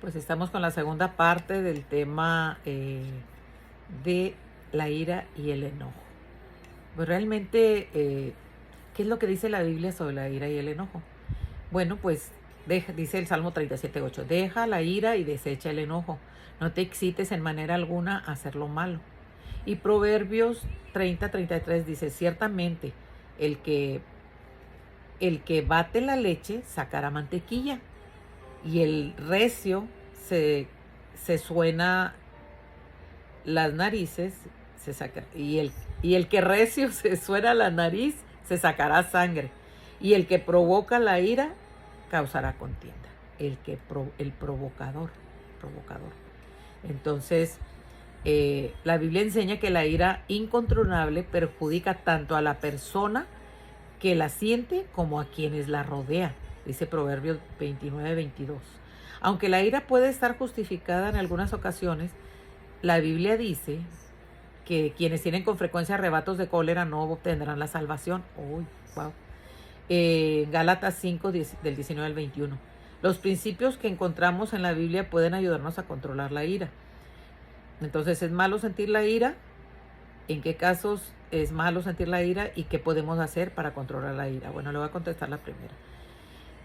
Pues estamos con la segunda parte del tema de la ira y el enojo. Pues realmente, ¿qué es lo que dice la Biblia sobre la ira y el enojo? Bueno, pues dice el Salmo 37:8, deja la ira y desecha el enojo, no te excites en manera alguna a hacer lo malo. Y Proverbios 30:33 dice, ciertamente el que, el que bate la leche sacará mantequilla, y el recio se suena las narices, se saca, y el que recio se suena la nariz, se sacará sangre, y el que provoca la ira causará contienda. El provocador. Entonces, la Biblia enseña que la ira incontrolable perjudica tanto a la persona que la siente como a quienes la rodean, dice Proverbios 29:22. Aunque la ira puede estar justificada en algunas ocasiones, la Biblia dice que quienes tienen con frecuencia arrebatos de cólera no obtendrán la salvación. Uy, wow. Gálatas 5, del 19 al 21. Los principios que encontramos en la Biblia pueden ayudarnos a controlar la ira. Entonces, ¿es malo sentir la ira? ¿En qué casos es malo sentir la ira y qué podemos hacer para controlar la ira? Bueno, le voy a contestar la primera.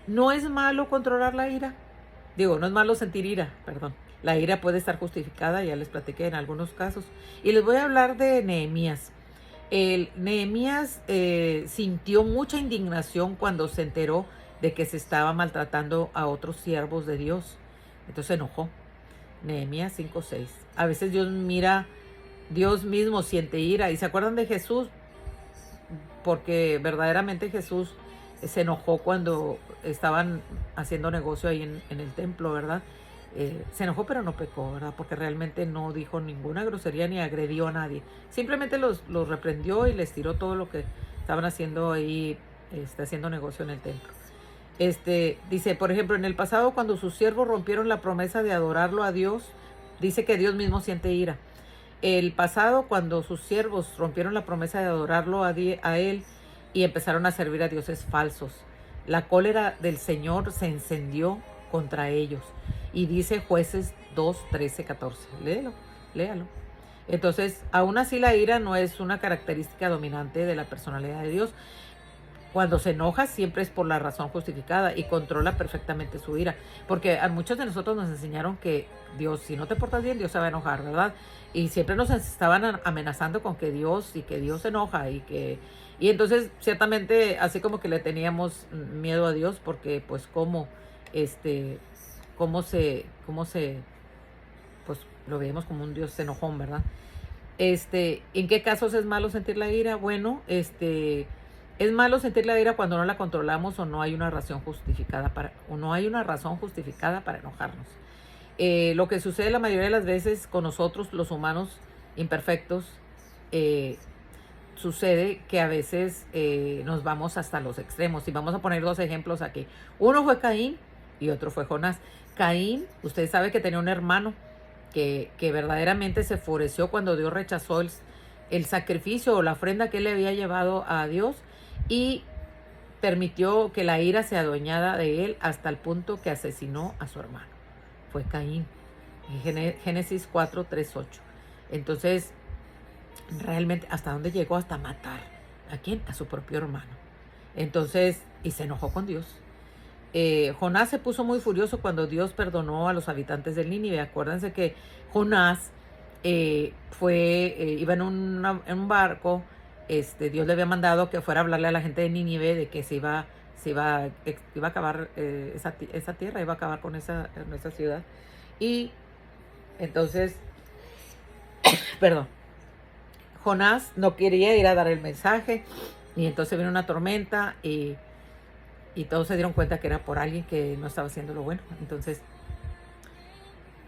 No es malo controlar la ira. No es malo sentir ira, perdón. La ira puede estar justificada, ya les platiqué en algunos casos. Y les voy a hablar de Nehemías. Nehemías sintió mucha indignación cuando se enteró de que se estaba maltratando a otros siervos de Dios. Entonces se enojó. Nehemías 5:6. A veces Dios mismo siente ira. ¿Y se acuerdan de Jesús? Porque verdaderamente Jesús se enojó cuando estaban haciendo negocio ahí en el templo, ¿verdad? Se enojó pero no pecó, ¿verdad? Porque realmente no dijo ninguna grosería ni agredió a nadie. Simplemente los reprendió y les tiró todo lo que estaban haciendo ahí, haciendo negocio en el templo. Dice, por ejemplo, en el pasado cuando sus siervos rompieron la promesa de adorarlo a Dios, dice que Dios mismo siente ira. El pasado cuando sus siervos rompieron la promesa de adorarlo a Él y empezaron a servir a dioses falsos, la cólera del Señor se encendió contra ellos. Y dice Jueces 2:13-14. Léalo. Entonces, aún así la ira no es una característica dominante de la personalidad de Dios. Cuando se enoja siempre es por la razón justificada y controla perfectamente su ira. Porque a muchos de nosotros nos enseñaron que Dios, si no te portas bien, Dios se va a enojar, ¿verdad? Y siempre nos estaban amenazando con que Dios se enoja y entonces ciertamente así como que le teníamos miedo a Dios porque pues pues lo veíamos como un Dios enojón, ¿verdad? ¿En qué casos es malo sentir la ira? Bueno, es malo sentir la ira cuando no la controlamos o no hay una razón justificada para enojarnos. Lo que sucede la mayoría de las veces con nosotros, los humanos imperfectos, sucede que a veces nos vamos hasta los extremos. Y vamos a poner dos ejemplos aquí. Uno fue Caín y otro fue Jonás. Caín, usted sabe que tenía un hermano que verdaderamente se enfureció cuando Dios rechazó el sacrificio o la ofrenda que él le había llevado a Dios y permitió que la ira se adueñara de él hasta el punto que asesinó a su hermano. Fue Caín. En Génesis 4:3-8. Entonces, realmente, ¿hasta dónde llegó? Hasta matar. ¿A quién? A su propio hermano. Entonces, y se enojó con Dios. Jonás se puso muy furioso cuando Dios perdonó a los habitantes de Nínive. Acuérdense que Jonás iba en un barco. Dios le había mandado que fuera a hablarle a la gente de Nínive de que se iba a acabar esa tierra, iba a acabar con esa ciudad. Y entonces, perdón, Jonás no quería ir a dar el mensaje y entonces vino una tormenta y todos se dieron cuenta que era por alguien que no estaba haciendo lo bueno. Entonces,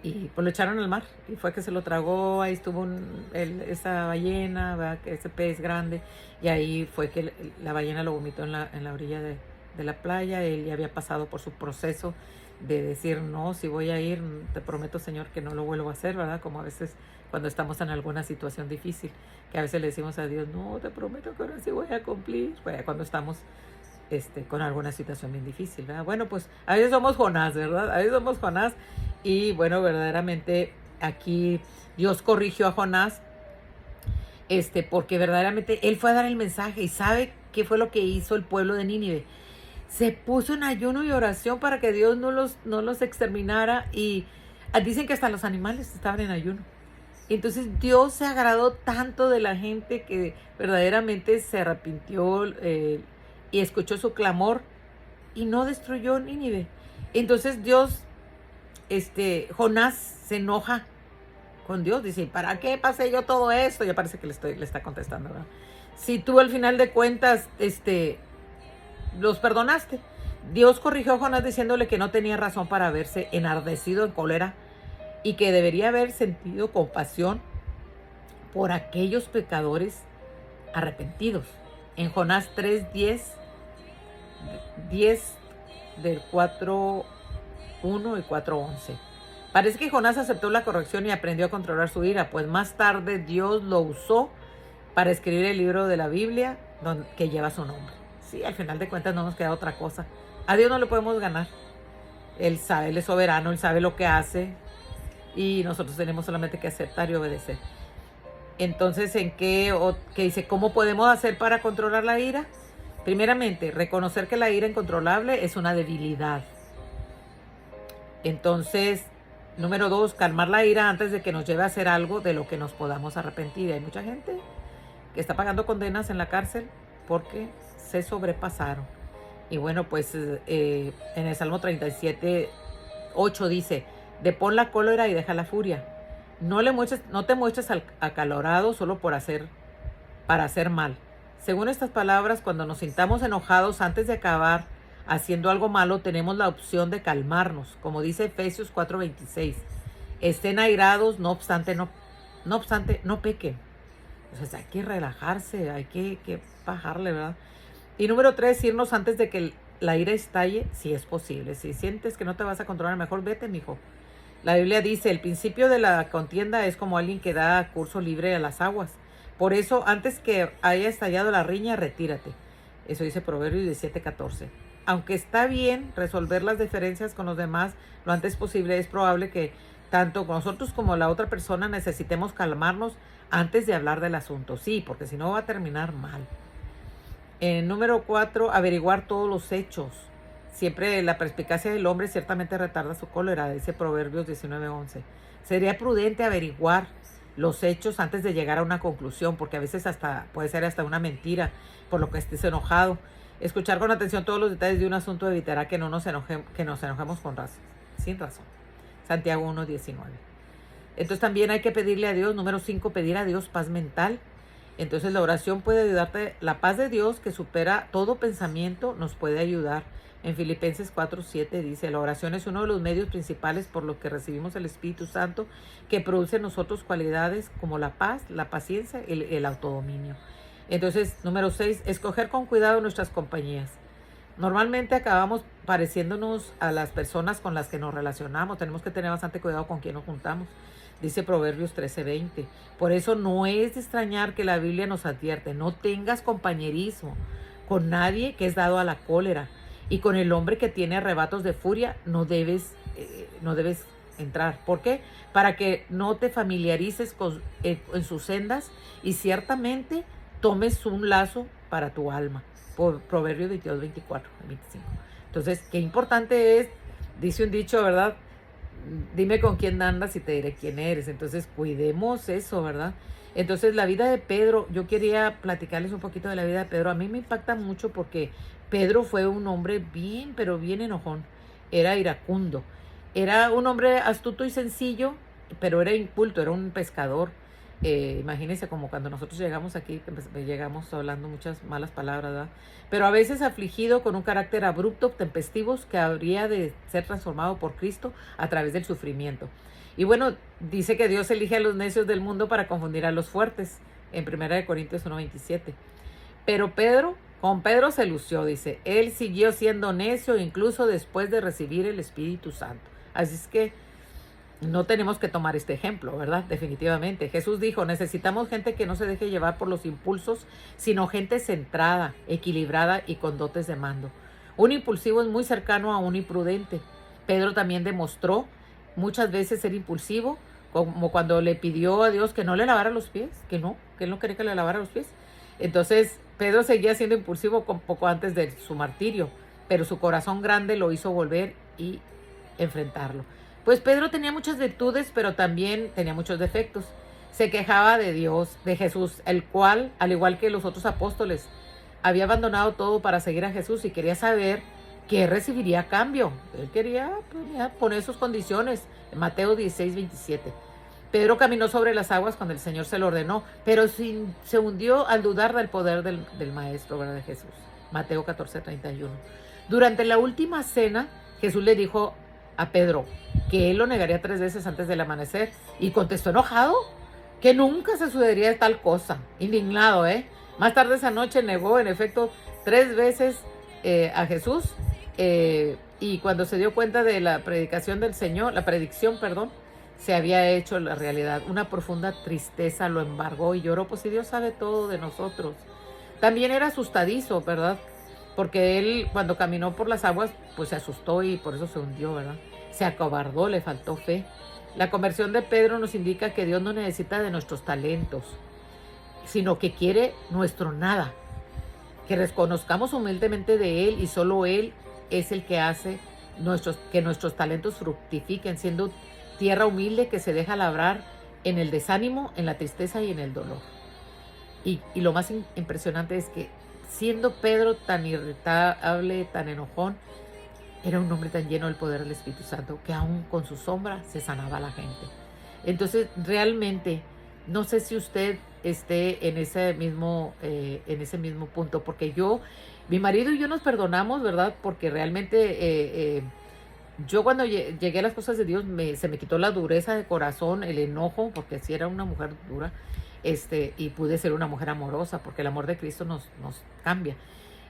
y pues lo echaron al mar y fue que se lo tragó. Ahí estuvo esa ballena, ¿verdad? Ese pez grande, y ahí fue que la ballena lo vomitó en la orilla de la playa. Él ya había pasado por su proceso de decir, no, si voy a ir, te prometo, Señor, que no lo vuelvo a hacer, ¿verdad? Como a veces cuando estamos en alguna situación difícil, que a veces le decimos a Dios, no, te prometo que ahora sí voy a cumplir, cuando estamos con alguna situación bien difícil, ¿verdad? Bueno, pues a veces somos Jonás, ¿verdad? A veces somos Jonás Y bueno, verdaderamente aquí Dios corrigió a Jonás, porque verdaderamente él fue a dar el mensaje y sabe qué fue lo que hizo el pueblo de Nínive. Se puso en ayuno y oración para que Dios no los exterminara y dicen que hasta los animales estaban en ayuno. Entonces Dios se agradó tanto de la gente que verdaderamente se arrepintió y escuchó su clamor y no destruyó Nínive. Entonces Dios, Jonás se enoja con Dios, dice, ¿para qué pasé yo todo esto? Ya parece que le está contestando, ¿verdad? Si tú al final de cuentas, los perdonaste. Dios corrigió a Jonás diciéndole que no tenía razón para haberse enardecido en cólera y que debería haber sentido compasión por aquellos pecadores arrepentidos. En Jonás 3:10, 10 del 4:1 y 4:11. Parece que Jonás aceptó la corrección y aprendió a controlar su ira, pues más tarde Dios lo usó para escribir el libro de la Biblia que lleva su nombre. Sí, al final de cuentas no nos queda otra cosa. A Dios no le podemos ganar. Él sabe, Él es soberano, Él sabe lo que hace y nosotros tenemos solamente que aceptar y obedecer. Entonces, ¿qué dice? ¿Cómo podemos hacer para controlar la ira? Primeramente, reconocer que la ira incontrolable es una debilidad. Entonces, número 2, calmar la ira antes de que nos lleve a hacer algo de lo que nos podamos arrepentir. Y hay mucha gente que está pagando condenas en la cárcel porque se sobrepasaron. Y bueno, pues en el Salmo 37:8 dice, depón la cólera y deja la furia. No te muestres acalorado solo para hacer mal. Según estas palabras, cuando nos sintamos enojados antes de acabar haciendo algo malo, tenemos la opción de calmarnos, como dice Efesios 4:26. Estén airados, no obstante, no pequen. Entonces hay que relajarse, hay que bajarle, ¿verdad? Y número 3, irnos antes de que la ira estalle, si es posible. Si sientes que no te vas a controlar, mejor vete, mijo. La Biblia dice, el principio de la contienda es como alguien que da curso libre a las aguas. Por eso, antes que haya estallado la riña, retírate. Eso dice Proverbios 17:14. Aunque está bien resolver las diferencias con los demás lo antes posible, es probable que tanto nosotros como la otra persona necesitemos calmarnos antes de hablar del asunto. Sí, porque si no va a terminar mal. Número 4, averiguar todos los hechos. Siempre la perspicacia del hombre ciertamente retarda su cólera, dice Proverbios 19:11. Sería prudente averiguar los hechos antes de llegar a una conclusión, porque a veces puede ser hasta una mentira por lo que estés enojado. Escuchar con atención todos los detalles de un asunto evitará que nos enojemos sin razón. Santiago 1:19. Entonces también hay que pedirle a Dios, número 5, pedir a Dios paz mental. Entonces la oración puede ayudarte, la paz de Dios que supera todo pensamiento nos puede ayudar. En Filipenses 4:7 dice, la oración es uno de los medios principales por los que recibimos el Espíritu Santo, que produce en nosotros cualidades como la paz, la paciencia y el autodominio. Entonces, número 6, escoger con cuidado nuestras compañías. Normalmente acabamos pareciéndonos a las personas con las que nos relacionamos. Tenemos que tener bastante cuidado con quién nos juntamos. Dice Proverbios 13:20. Por eso no es de extrañar que la Biblia nos advierte, no tengas compañerismo con nadie que es dado a la cólera, y con el hombre que tiene arrebatos de furia no debes entrar. ¿Por qué? Para que no te familiarices en sus sendas y ciertamente tomes un lazo para tu alma. Por Proverbios 22:24-25. Entonces, qué importante es, dice un dicho, ¿verdad? Dime con quién andas y te diré quién eres. Entonces, cuidemos eso, ¿verdad? Entonces, la vida de Pedro, yo quería platicarles un poquito de la vida de Pedro. A mí me impacta mucho porque Pedro fue un hombre bien, pero bien enojón. Era iracundo. Era un hombre astuto y sencillo, pero era inculto, era un pescador. Imagínense como cuando nosotros llegamos aquí, llegamos hablando muchas malas palabras, ¿verdad? Pero a veces afligido con un carácter abrupto, tempestivo, que habría de ser transformado por Cristo a través del sufrimiento. Y bueno, dice que Dios elige a los necios del mundo para confundir a los fuertes, en 1 Corintios 1:27. Pero con Pedro se lució, dice, él siguió siendo necio incluso después de recibir el Espíritu Santo. Así es que no tenemos que tomar este ejemplo, ¿verdad? Definitivamente. Jesús dijo, necesitamos gente que no se deje llevar por los impulsos, sino gente centrada, equilibrada y con dotes de mando. Un impulsivo es muy cercano a un imprudente. Pedro también demostró muchas veces ser impulsivo, como cuando le pidió a Dios que no le lavara los pies, que él no quería que le lavara los pies. Entonces Pedro seguía siendo impulsivo poco antes de su martirio, pero su corazón grande lo hizo volver y enfrentarlo. Pues Pedro tenía muchas virtudes, pero también tenía muchos defectos. Se quejaba de Dios, de Jesús, el cual, al igual que los otros apóstoles, había abandonado todo para seguir a Jesús y quería saber qué recibiría a cambio. Él quería poner sus condiciones. En Mateo 16:27. Pedro caminó sobre las aguas cuando el Señor se lo ordenó, pero se hundió al dudar del poder del Maestro, ¿verdad? De Jesús. Mateo 14:31. Durante la última cena, Jesús le dijo a Pedro que él lo negaría 3 veces antes del amanecer y contestó enojado que nunca se sucedería tal cosa. Indignado, ¿eh? Más tarde esa noche negó, en efecto, 3 veces a Jesús y cuando se dio cuenta de la predicción del Señor, la predicción, perdón, se había hecho la realidad. Una profunda tristeza lo embargó y lloró, pues si Dios sabe todo de nosotros. También era asustadizo, ¿verdad? Porque él cuando caminó por las aguas, pues se asustó y por eso se hundió, ¿verdad? Se acobardó, le faltó fe. La conversión de Pedro nos indica que Dios no necesita de nuestros talentos, sino que quiere nuestro nada. Que reconozcamos humildemente de Él y solo Él es el que hace que nuestros talentos fructifiquen, siendo tierra humilde que se deja labrar en el desánimo, en la tristeza y en el dolor. Y lo más impresionante es que siendo Pedro tan irritable, tan enojón, era un hombre tan lleno del poder del Espíritu Santo que aún con su sombra se sanaba a la gente. Entonces realmente no sé si usted esté en ese mismo punto, porque mi marido y yo nos perdonamos, ¿verdad? Porque realmente yo cuando llegué a las cosas de Dios se me quitó la dureza de corazón, el enojo, porque sí era una mujer dura, y pude ser una mujer amorosa, porque el amor de Cristo nos cambia.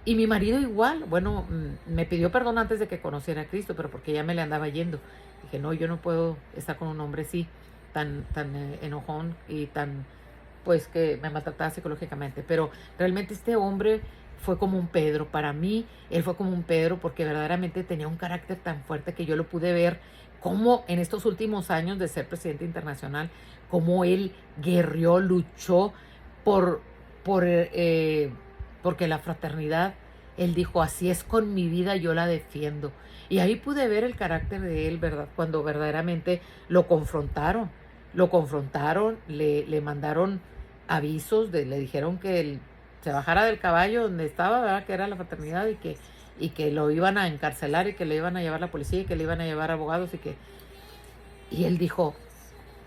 Y mi marido igual, bueno, me pidió perdón antes de que conociera a Cristo, pero porque ya me le andaba yendo. Dije, no, yo no puedo estar con un hombre así, tan enojón y tan, pues que me maltrataba psicológicamente. Pero realmente este hombre fue como un Pedro. Para mí, él fue como un Pedro porque verdaderamente tenía un carácter tan fuerte que yo lo pude ver cómo en estos últimos años de ser presidente internacional, cómo él guerrió, luchó porque la fraternidad, él dijo, así es con mi vida, yo la defiendo. Y ahí pude ver el carácter de él, ¿verdad? Cuando verdaderamente lo confrontaron, le mandaron avisos, le dijeron que él se bajara del caballo donde estaba, ¿verdad? Que era la fraternidad y que lo iban a encarcelar y que le iban a llevar la policía y que le iban a llevar abogados y él dijo,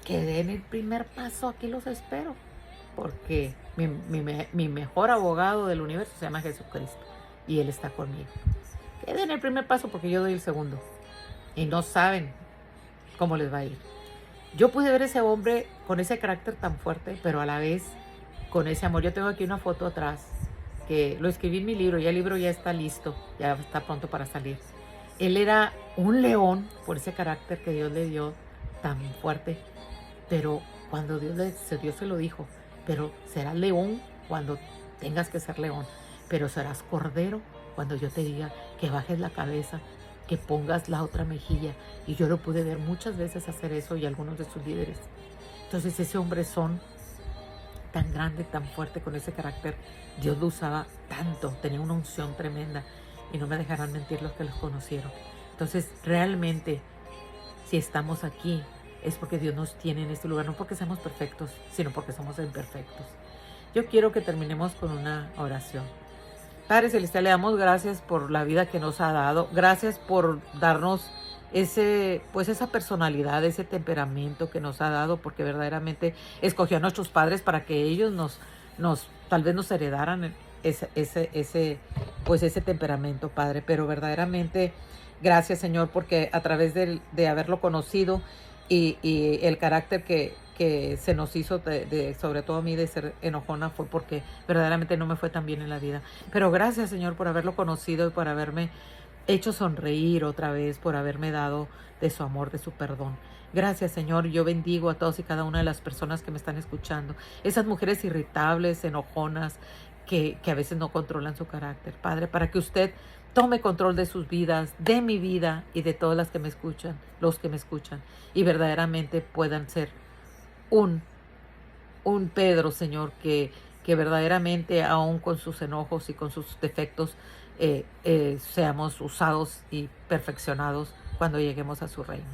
que den el primer paso, aquí los espero, porque mi mejor abogado del universo se llama Jesucristo y Él está conmigo. Que den el primer paso porque yo doy el segundo y no saben cómo les va a ir. Yo pude ver ese hombre con ese carácter tan fuerte, pero a la vez con ese amor. Yo tengo aquí una foto atrás que lo escribí en mi libro, ya el libro ya está listo, ya está pronto para salir. Él era un león por ese carácter que Dios le dio tan fuerte, pero cuando Dios se lo dijo, pero serás león cuando tengas que ser león, pero serás cordero cuando yo te diga que bajes la cabeza, que pongas la otra mejilla. Y yo lo pude ver muchas veces hacer eso y algunos de sus líderes. Entonces ese hombrezón tan grande, tan fuerte, con ese carácter, Dios lo usaba tanto, tenía una unción tremenda y no me dejarán mentir los que los conocieron. Entonces realmente si estamos aquí es porque Dios nos tiene en este lugar, no porque seamos perfectos, sino porque somos imperfectos. Yo quiero que terminemos con una oración. Padre Celestial, le damos gracias por la vida que nos ha dado. Gracias por darnos esa personalidad, ese temperamento que nos ha dado, porque verdaderamente escogió a nuestros padres para que ellos tal vez nos heredaran ese temperamento, Padre. Pero verdaderamente, gracias, Señor, porque a través de haberlo conocido y el carácter que se nos hizo, sobre todo a mí, de ser enojona, fue porque verdaderamente no me fue tan bien en la vida. Pero gracias, Señor, por haberlo conocido y por haberme hecho sonreír otra vez, por haberme dado de su amor, de su perdón. Gracias, Señor. Yo bendigo a todos y cada una de las personas que me están escuchando. Esas mujeres irritables, enojonas, que a veces no controlan su carácter. Padre, para que usted tome control de sus vidas, de mi vida y de todas las que me escuchan, los que me escuchan, y verdaderamente puedan ser un, un Pedro, Señor, que verdaderamente, aún con sus enojos y con sus defectos, seamos usados y perfeccionados cuando lleguemos a su reino.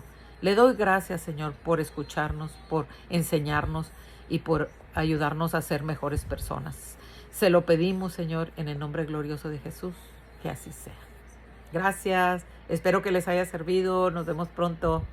Le doy gracias, Señor, por escucharnos, por enseñarnos y por ayudarnos a ser mejores personas. Se lo pedimos, Señor, en el nombre glorioso de Jesús, que así sea. Gracias, espero que les haya servido, nos vemos pronto.